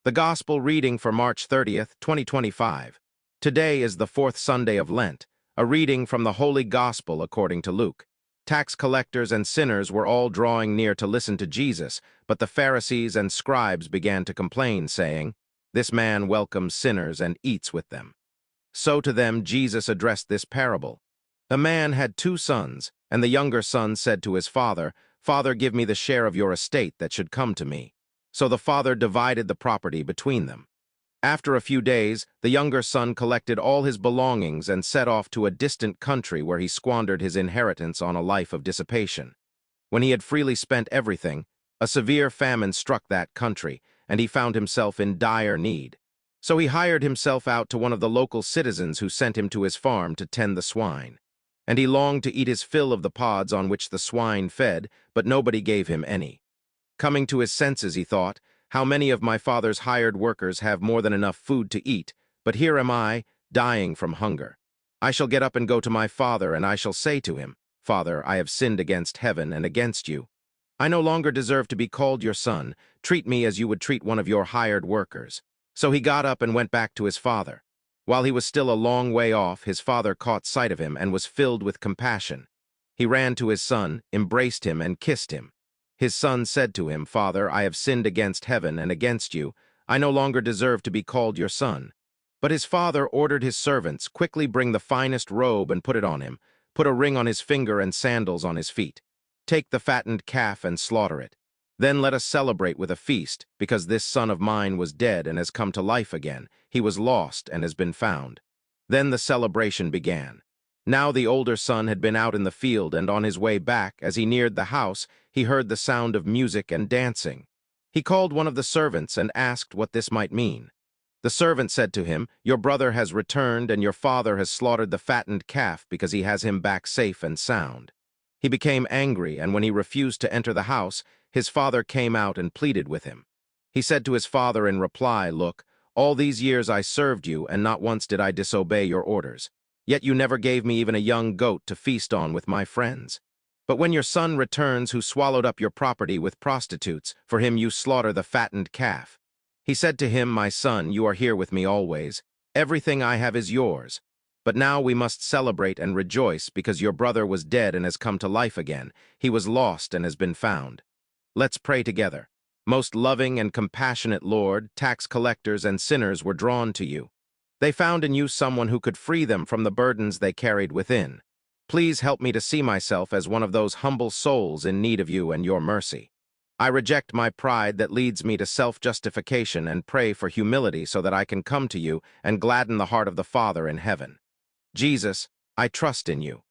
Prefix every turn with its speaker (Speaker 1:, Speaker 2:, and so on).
Speaker 1: The Gospel reading for March 30th, 2025. Today is the fourth Sunday of Lent, a reading from the Holy Gospel according to Luke. Tax collectors and sinners were all drawing near to listen to Jesus, but the Pharisees and scribes began to complain, saying, "This man welcomes sinners and eats with them." So to them Jesus addressed this parable. A man had 2 sons, and the younger son said to his father, "Father, give me the share of your estate that should come to me." So the father divided the property between them. After a few days, the younger son collected all his belongings and set off to a distant country where he squandered his inheritance on a life of dissipation. When he had freely spent everything, a severe famine struck that country, and he found himself in dire need. So he hired himself out to one of the local citizens who sent him to his farm to tend the swine. And he longed to eat his fill of the pods on which the swine fed, but nobody gave him any. Coming to his senses, he thought, "How many of my father's hired workers have more than enough food to eat, but here am I, dying from hunger. I shall get up and go to my father, and I shall say to him, 'Father, I have sinned against heaven and against you. I no longer deserve to be called your son. Treat me as you would treat one of your hired workers.' So he got up and went back to his father. While he was still a long way off, his father caught sight of him and was filled with compassion. He ran to his son, embraced him, and kissed him. His son said to him, 'Father, I have sinned against heaven and against you. I no longer deserve to be called your son.' But his father ordered his servants, 'Quickly bring the finest robe and put it on him. Put a ring on his finger and sandals on his feet. Take the fattened calf and slaughter it. Then let us celebrate with a feast, because this son of mine was dead and has come to life again. He was lost and has been found.' Then the celebration began. Now the older son had been out in the field, and on his way back, as he neared the house, he heard the sound of music and dancing. He called one of the servants and asked what this might mean. The servant said to him, 'Your brother has returned, and your father has slaughtered the fattened calf because he has him back safe and sound.' He became angry, and when he refused to enter the house, his father came out and pleaded with him. He said to his father in reply, 'Look, all these years I served you, and not once did I disobey your orders. Yet you never gave me even a young goat to feast on with my friends. But when your son returns who swallowed up your property with prostitutes, for him you slaughter the fattened calf.' He said to him, 'My son, you are here with me always. Everything I have is yours. But now we must celebrate and rejoice because your brother was dead and has come to life again. He was lost and has been found.' Let's pray together. Most loving and compassionate Lord, tax collectors and sinners were drawn to you. They found in you someone who could free them from the burdens they carried within. Please help me to see myself as one of those humble souls in need of you and your mercy. I reject my pride that leads me to self-justification and pray for humility so that I can come to you and gladden the heart of the Father in heaven. Jesus, I trust in you.